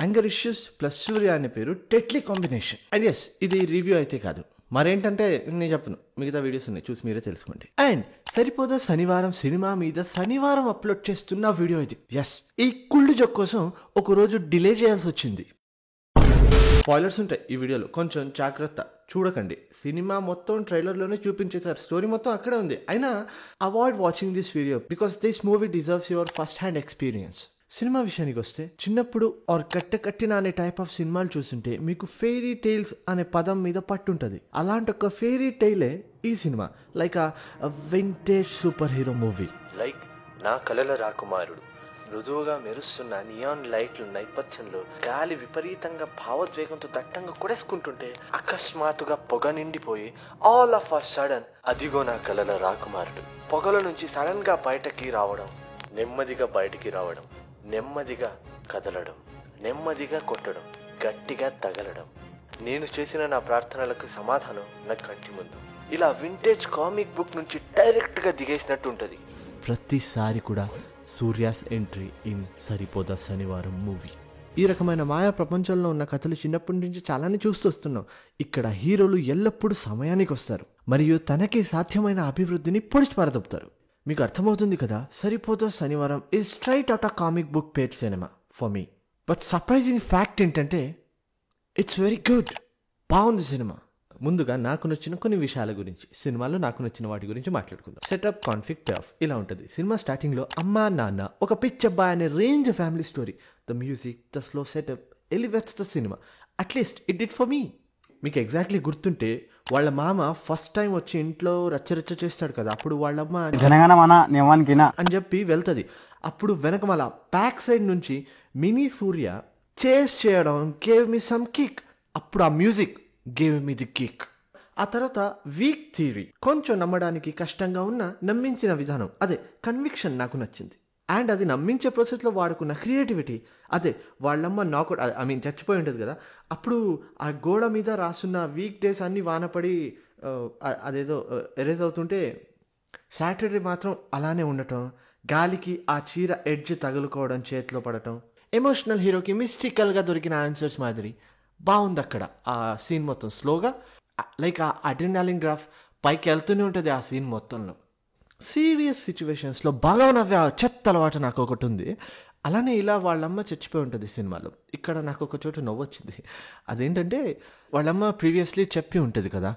Anger issues plus సూర్య అనే పేరు Tetley combination. And yes, ఇది రివ్యూ అయితే కాదు, మరేంటంటే నేను చెప్పను, మిగతా వీడియోస్ ఉన్నాయి, చూసి మీరే తెలుసుకోండి. అండ్ సరిపోదా శనివారం సినిమా మీద శనివారం అప్లోడ్ చేస్తున్న వీడియో ఇది. ఎస్, ఈ కుళ్ళు జోక్ కోసం ఒక రోజు డిలే చేయాల్సి వచ్చింది. స్పాయిలర్స్ ఉంటాయి ఈ వీడియోలో, కొంచెం జాగ్రత్త, చూడకండి. సినిమా మొత్తం ట్రైలర్లోనే చూపించేశారు, స్టోరీ మొత్తం అక్కడే ఉంది. అయినా avoid watching this video because this movie deserves your first hand experience. Cinema విషయానికి వస్తే, చిన్నప్పుడు ఆర్ కట్టిన అనే టైప్ ఆఫ్ సినిమాలు చూస్తుంటే మీకు ఫెయిరీ టైల్స్ అనే పదం మీద పట్టుంటది. అలాంటి ఒక ఫెయిరీ టైలే ఈ cinema. Like a vintage super hero movie. Like నా కలల రాకుమారుడు మృదువుగా మెరుస్తున్న నియాన్ లైట్ల నేపథ్యంలో గాలి విపరీతంగా భావోద్వేగంతో దట్టంగా కొడేసుకుంటుంటే అకస్మాత్తుగా పొగ నిండిపోయి ఆల్ ఆఫ్ అ సడన్ అదిగో నా కలల రాకుమారుడు పొగల నుంచి సడన్ గా బయటకి రావడం, నెమ్మదిగా బయటికి రావడం, నెమ్మదిగా కదలడం, నెమ్మదిగా కొట్టడం, గట్టిగా తగలడం. నేను చేసిన నా ప్రార్థనలకు సమాధానం నా కంటి ముందు. ఇలా వింటేజ్ కామిక్ బుక్ నుంచి డైరెక్ట్ గా దిగేసినట్టు ఉంటది. ప్రతిసారి కూడా సూర్యాస్ ఎంట్రీ ఇన్ సరిపోదా శనివారం మూవీ. ఈ రకమైన మాయా ప్రపంచంలో ఉన్న కథలు చిన్నప్పటి నుంచి చాలానే చూస్తూ వస్తున్నాం. ఇక్కడ హీరోలు ఎల్లప్పుడూ సమయానికి వస్తారు మరియు తనకి సాధ్యమైన అభివృద్ధిని పొడిచి పారదొప్పుతారు. మీకు అర్థమవుతుంది కదా, సరిపోదా శనివారం is straight out of comic book page cinema for me. But surprising fact ఏంటంటే ఇట్స్ వెరీ గుడ్. బాగుంది సినిమా. ముందుగా నాకు నచ్చిన కొన్ని విషయాల గురించి, సినిమాలో నాకు నచ్చిన వాటి గురించి మాట్లాడుకుందాం. సెటప్, కాన్ఫ్లిక్ట్, ఆఫ్ ఇలా ఉంటుంది. సినిమా స్టార్టింగ్లో అమ్మా నాన్న ఒక పిచ్చబ్బాయి అనే range family story. The music, the slow setup elevates the cinema. At least it did for me. మీకు ఎగ్జాక్ట్లీ గుర్తుంటే వాళ్ళ మామ ఫస్ట్ టైం వచ్చి ఇంట్లో రచ్చరచ్చ చేస్తాడు కదా, అప్పుడు వాళ్ళమ్మ అని చెప్పి వెళ్తుంది. అప్పుడు వెనక మళ్ళా బ్యాక్ సైడ్ నుంచి మినీ సూర్య చేస్ చేయడం గేవ్ మీ సమ్ కిక్. అప్పుడు ఆ music gave me the kick. ఆ తర్వాత వీక్ థియరీ, కొంచెం నమ్మడానికి కష్టంగా ఉన్న నమ్మించిన విధానం, అదే కన్విక్షన్ నాకు నచ్చింది. అండ్ అది నమ్మించే ప్రాసెస్లో వాడుకున్న క్రియేటివిటీ, అదే వాళ్ళమ్మ నాకు చచ్చిపోయి ఉంటుంది కదా, అప్పుడు ఆ గోడ మీద రాసున్న వీక్ డేస్ అన్నీ వానపడి అదేదో ఎరేజ్ అవుతుంటే సాటర్డే మాత్రం అలానే ఉండటం, గాలికి ఆ చీర ఎడ్జ్ తగులుకోవడం, చేతిలో పడటం, ఎమోషనల్ హీరోకి మిస్టికల్గా దొరికిన ఆన్సర్స్ మాదిరి బాగుంది. అక్కడ ఆ సీన్ మొత్తం స్లోగా లైక్ ఆ అడ్రినాలిన్ గ్రాఫ్ పైకి వెళ్తూనే ఉంటుంది ఆ సీన్ మొత్తంలో. సీరియస్ సిచ్యువేషన్స్లో బాగా నవ్వే చెత్త అలవాటు నాకు ఒకటి ఉంది. అలానే ఇలా వాళ్ళమ్మ చచ్చిపోయి ఉంటుంది సినిమాలో. ఇక్కడ నాకు ఒక చోట నవ్వొచ్చింది. అదేంటంటే వాళ్ళమ్మ ప్రీవియస్లీ చెప్పి ఉంటుంది కదా,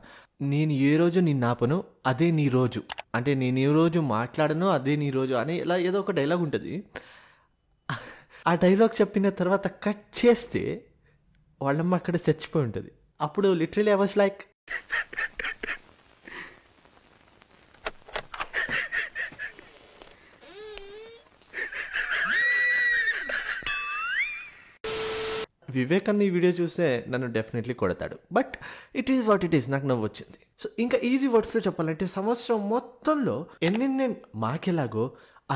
నేను ఏ రోజు నిన్ను ఆపను అదే నీ రోజు, అంటే నేను ఏ రోజు మాట్లాడను అదే నీ రోజు అని ఇలా ఏదో ఒక డైలాగ్ ఉంటుంది. ఆ డైలాగ్ చెప్పిన తర్వాత కట్ చేస్తే వాళ్ళమ్మ అక్కడ చచ్చిపోయి ఉంటుంది. అప్పుడు literally I was like Vivek అన్న ఈ వీడియో చూస్తే నన్ను డెఫినెట్లీ కొడతాడు. But it is what it is. నాకు నవ్వు వచ్చింది. సో ఇంకా ఈజీ వర్డ్స్లో చెప్పాలంటే సంవత్సరం మొత్తంలో ఎన్నెన్నే మాకెలాగో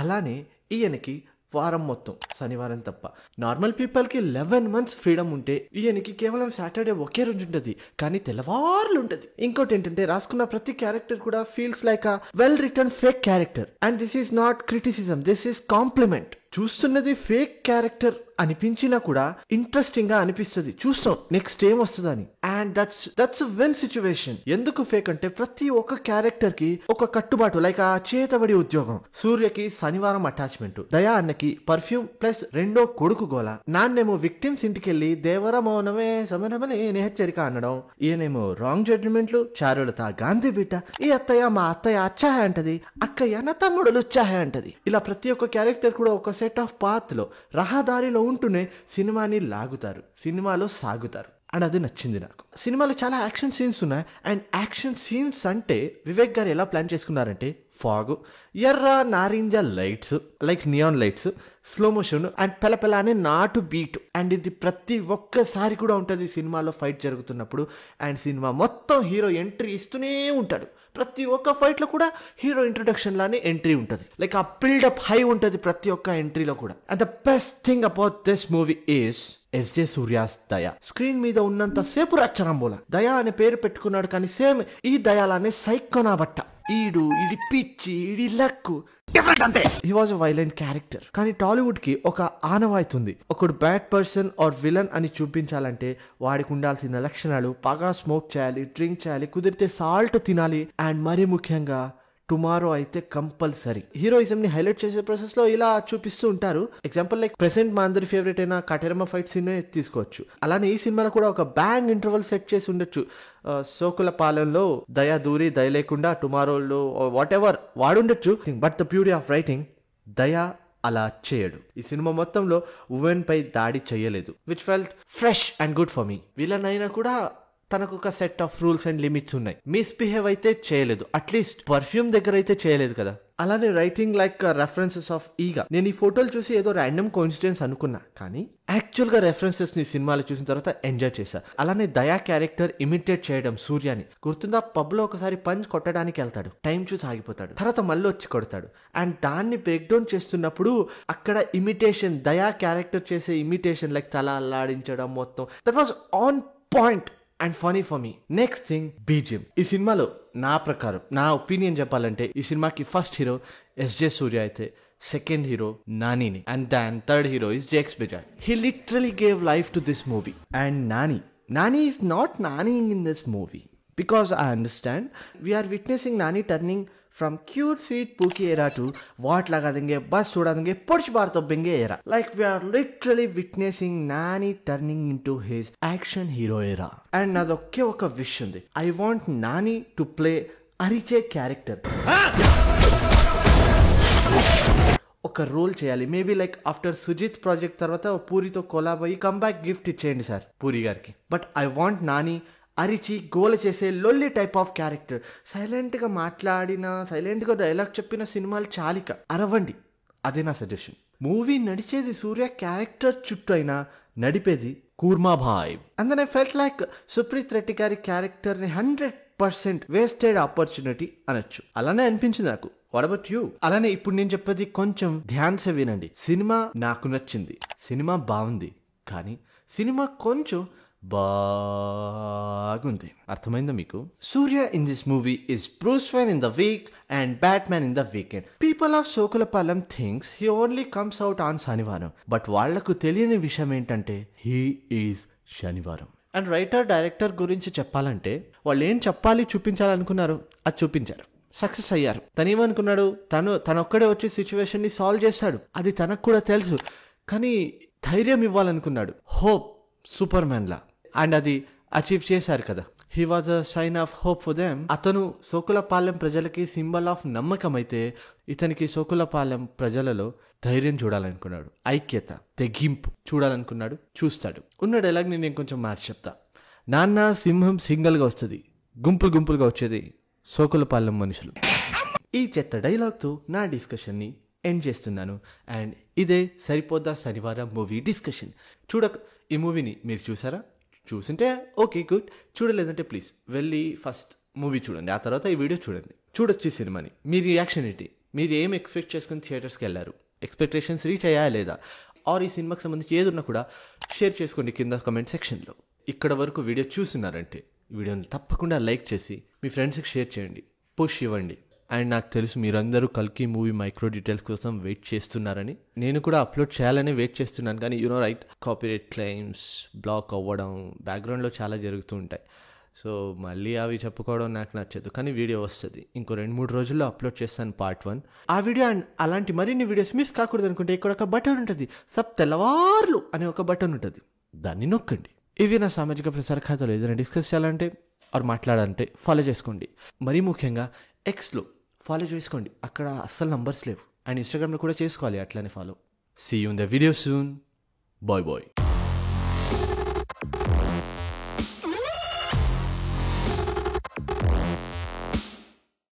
అలానే ఈయనకి వారం మొత్తం శనివారం తప్ప. నార్మల్ పీపుల్కి 11 months ఫ్రీడమ్ ఉంటే ఈయనకి కేవలం సాటర్డే ఒకే రోజు ఉంటుంది, కానీ తెల్లవారులు ఉంటుంది. ఇంకోటి ఏంటంటే రాసుకున్న ప్రతి క్యారెక్టర్ కూడా feels like a well written fake character. And this is not criticism, this is compliment. చూస్తున్నది ఫేక్ క్యారెక్టర్ అనిపించినా కూడా ఇంట్రెస్టింగ్ గా అనిపిస్తుంది, చూస్తాం నెక్స్ట్ ఏం వస్తుందని. And that's win situation. ఎందుకు ఫేక్ అంటే ప్రతి ఒక్క క్యారెక్టర్ కి ఒక కట్టుబాటు, లైక్ ఆ చేతబడి ఉద్యోగం. సూర్యకి శనివారం అటాచ్మెంట్, దయా అన్నకి పర్ఫ్యూమ్ ప్లస్ రెండో కొడుకు గోల, నాన్నేమో విక్టిమ్స్ ఇంటికెళ్ళి దేవర మౌనమే సమనమని హెచ్చరిక అనడం, ఈయనేమో రాంగ్ జడ్జిమెంట్లు, చారులత గాంధీ బిడ్డ, ఈ అత్తయ్య మా అత్తయ్య అచ్చాహే అంటది, అక్కయ్య నా తమ్ముడు లుచ్చాహే అంటది. ఇలా ప్రతి ఒక్క క్యారెక్టర్ కూడా ఒక సెట్ ఆఫ్ పాత్ లో రహదారిలో ఉంటూనే సినిమాని లాగుతారు, సినిమాలో సాగుతారు. అండ్ అది నచ్చింది నాకు. సినిమాలో చాలా యాక్షన్ సీన్స్ ఉన్నాయి. అండ్ యాక్షన్ సీన్స్ అంటే వివేక్ గారు ఎలా ప్లాన్ చేసుకున్నారంటే ఫాగ్, ఎర్ర నారింజ lights like neon lights, slow motion and పెలపెల అనే నాటు బీట్. అండ్ ఇది ప్రతి ఒక్కసారి కూడా ఉంటుంది సినిమాలో ఫైట్ జరుగుతున్నప్పుడు. అండ్ సినిమా మొత్తం హీరో ఎంట్రీ ఇస్తూనే ఉంటాడు. ప్రతి ఒక్క ఫైట్లో కూడా హీరో ఇంట్రొడక్షన్ లానే ఎంట్రీ ఉంటుంది. లైక్ ఆ బిల్డప్ హై ఉంటుంది ప్రతి ఒక్క ఎంట్రీలో కూడా. And the best thing about this movie is SJ Surya's దయా. స్క్రీన్ మీద ఉన్నంత సేపు రచ్చరంబోల దయా అనే పేరు పెట్టుకున్నాడు, కానీ సేమ్ ఈ దయాలానే సైకోనా బట్ట. ఈడి పిచ్చి ఈడి లక్కు డిఫరెంట్ అంతే. He was a violent character. కానీ టాలీవుడ్ కి ఒక ఆనవాయితుంది, ఒకడు బ్యాడ్ పర్సన్ ఆర్ విలన్ అని చూపించాలంటే వాడికి ఉండాల్సిన లక్షణాలు: బాగా స్మోక్ చేయాలి, డ్రింక్ చేయాలి, కుదిరితే సాల్ట్ తినాలి, అండ్ మరీ ముఖ్యంగా టుమారో అయితే కంపల్సరీ. హీరోయిజం ని హైలైట్ చేసే ప్రాసెస్ లో ఇలా చూపిస్తూ ఉంటారు. ఎగ్జాంపుల్ లైక్ ప్రెసెంట్ మా అందరి ఫేవరెట్ అయిన కటెరమ ఫైట్ సీన్ తీసుకోవచ్చు. అలానే ఈ సినిమాలో కూడా ఒక బ్యాంగ్ ఇంటర్వల్ సెట్ చేసి ఉండొచ్చు. సోకుల పాలెంలో దయ దూరి దయ లేకుండా టుమారోలో వాట్ ఎవర్ వాడుండొచ్చు. But the beauty of writing, దయ అలా చేయడు. ఈ సినిమా మొత్తంలో ఉమెన్ పై దాడి చేయలేదు, which felt fresh and good for me. Villain అయినా కూడా తనకు ఒక set of rules and limits ఉన్నాయి. మిస్బిహేవ్ అయితే చేయలేదు, అట్లీస్ట్ పర్ఫ్యూమ్ దగ్గర అయితే చేయలేదు కదా. అలానే రైటింగ్ లైక్ రెఫరెన్సెస్ ఆఫ్ ఈగా. నేను ఈ ఫోటోలు చూసి ఏదో ర్యాండమ్ కోఇన్సిడెన్స్ అనుకున్నా, కానీ యాక్చువల్ గా రెఫరెన్సెస్ ని సినిమాలు చూసిన తర్వాత ఎంజాయ్ చేశా. అలానే దయా క్యారెక్టర్ ఇమిటేట్ చేయడం సూర్యాని గుర్తుందా? పబ్ లో ఒకసారి పంచ్ కొట్టడానికి వెళ్తాడు, టైం చూసి ఆగిపోతాడు, తర్వాత మళ్ళీ వచ్చి కొడతాడు. అండ్ దాన్ని బ్రేక్ డౌన్ చేస్తున్నప్పుడు అక్కడ ఇమిటేషన్, దయా క్యారెక్టర్ చేసే ఇమిటేషన్ లైక్ తల అల్లాడించడం మొత్తం, that was on point and funny for me. Next thing, BGM. ఈ సినిమాలో నా ప్రకారం, నా ఒపీనియన్ చెప్పాలంటే, ఈ సినిమాకి ఫస్ట్ హీరో ఎస్జే సూర్య అయితే సెకండ్ హీరో నానీని, and then third hero is Jakes Bejoy. He literally gave life to this movie. And Nani is not Nani in this movie, because I understand we are witnessing Nani turning from cute sweet Pookie era to what laga denge bus choda denge porch bar to benge era. Like we are literally witnessing Nani turning into his action hero era. And nadokke oka wish undi, I want Nani to play Ariche character. ఒక role చేయాలి, maybe like after Sujeeth project తర్వాత పూరితో collab అయ్యి comeback gift ఇచ్చేయండి sir Puri గారికి. But I want Nani అరిచి గోల చేసే లొల్లి టైప్ ఆఫ్ క్యారెక్టర్. సైలెంట్గా మాట్లాడిన, సైలెంట్గా డైలాగ్ చెప్పిన సినిమాలు చాలిక అరవండి, అదే నా సజెషన్. మూవీ నడిచేది సూర్య క్యారెక్టర్ చుట్టూ అయినా నడిపేది కూర్మా భాయ్. And then I felt like Supreeth Reddy గారి క్యారెక్టర్ని 100% వేస్టెడ్ ఆపర్చునిటీ అనొచ్చు. అలానే అనిపించింది నాకు. What about you? అలానే ఇప్పుడు నేను చెప్పేది కొంచెం ధ్యాన్సే వినండి. సినిమా నాకు నచ్చింది, సినిమా బాగుంది, కానీ సినిమా కొంచెం బాగుంది. అర్థమైందా మీకు? Surya in this movie is Bruce Wayne in the week and Batman in the weekend. People of Sokulapalem thinks he only comes out on శనివారం, బట్ వాళ్లకు తెలియని విషయం ఏంటంటే హీ ఈజ్ శనివారం. అండ్ రైటర్ డైరెక్టర్ గురించి చెప్పాలంటే వాళ్ళు ఏం చెప్పాలి, చూపించాలనుకున్నారు, అది చూపించారు, సక్సెస్ అయ్యారు. తనేమనుకున్నాడు, తనొక్కడే వచ్చి సిచ్యువేషన్ ని సాల్వ్ చేశాడు, అది తనకు కూడా తెలుసు. కానీ ధైర్యం ఇవ్వాలనుకున్నాడు, హోప్, సూపర్ మ్యాన్ లా. అండ్ అది అచీవ్ చేశారు కదా. He was a sign of hope for them. అతను సోకులపాలెం ప్రజలకి సింబల్ ఆఫ్ నమ్మకం అయితే, ఇతనికి సోకులపాలెం ప్రజలలో ధైర్యం చూడాలనుకున్నాడు, ఐక్యత, తెగింపు చూడాలనుకున్నాడు, చూస్తాడు. ఉన్న డైలాగ్ నేను కొంచెం మార్చి చెప్తా. నాన్న సింహం సింగల్గా వస్తుంది, గుంపులుగా వచ్చేది సోకులపాలెం మనుషులు. ఈ చెత్త డైలాగ్తో నా డిస్కషన్ని ఎండ్ చేస్తున్నాను. అండ్ ఇదే సరిపోద్దా శనివారం మూవీ డిస్కషన్. ఈ మూవీని మీరు చూసారా? చూసింటే ఓకే గుడ్, చూడలేదంటే ప్లీజ్ వెళ్ళి ఫస్ట్ మూవీ చూడండి, ఆ తర్వాత ఈ వీడియో చూడండి. చూడొచ్చు ఈ సినిమాని. మీ రియాక్షన్ ఏంటి? మీరు ఏం ఎక్స్పెక్ట్ చేసుకుని థియేటర్స్కి వెళ్ళారు? ఎక్స్పెక్టేషన్స్ రీచ్ అయ్యా లేదా? ఆర్ ఈ సినిమాకి సంబంధించి ఏదున్నా కూడా షేర్ చేసుకోండి కింద కమెంట్ సెక్షన్లో. ఇక్కడ వరకు వీడియో చూస్తున్నారంటే వీడియోని తప్పకుండా లైక్ చేసి మీ ఫ్రెండ్స్కి షేర్ చేయండి, పుష్ ఇవ్వండి. అండ్ నాకు తెలుసు మీరందరూ కల్కి మూవీ మైక్రో డీటెయిల్స్ కోసం వెయిట్ చేస్తున్నారని. నేను కూడా అప్లోడ్ చేయాలని వెయిట్ చేస్తున్నాను, కానీ రైట్, కాపీరైట్ క్లెయిమ్స్, బ్లాక్ అవ్వడం, బ్యాక్గ్రౌండ్లో చాలా జరుగుతూ ఉంటాయి. సో మళ్ళీ అవి చెప్పుకోవడం నాకు నచ్చదు. కానీ వీడియో వస్తుంది, ఇంకో 2-3 రోజుల్లో అప్లోడ్ చేస్తాను పార్ట్ 1. ఆ వీడియో అండ్ అలాంటి మరిన్ని వీడియోస్ మిస్ కాకూడదు అనుకుంటే ఇక్కడ ఒక బటన్ ఉంటుంది, సబ్ తెల్లవార్లు అనే ఒక బటన్ ఉంటుంది, దాన్ని నొక్కండి. ఇవి నా సామాజిక ప్రసార ఖాతాలో ఏదైనా డిస్కస్ చేయాలంటే ఆర్ మాట్లాడాలంటే ఫాలో చేసుకోండి. మరీ ముఖ్యంగా ఎక్స్లో ఫాలో చేసుకోండి, అక్కడ అస్సలు నంబర్స్ లేవు. అండ్ ఇన్స్టాగ్రామ్లో కూడా చేసుకోవాలి అట్లనే follow. See you in the video soon. Bye bye.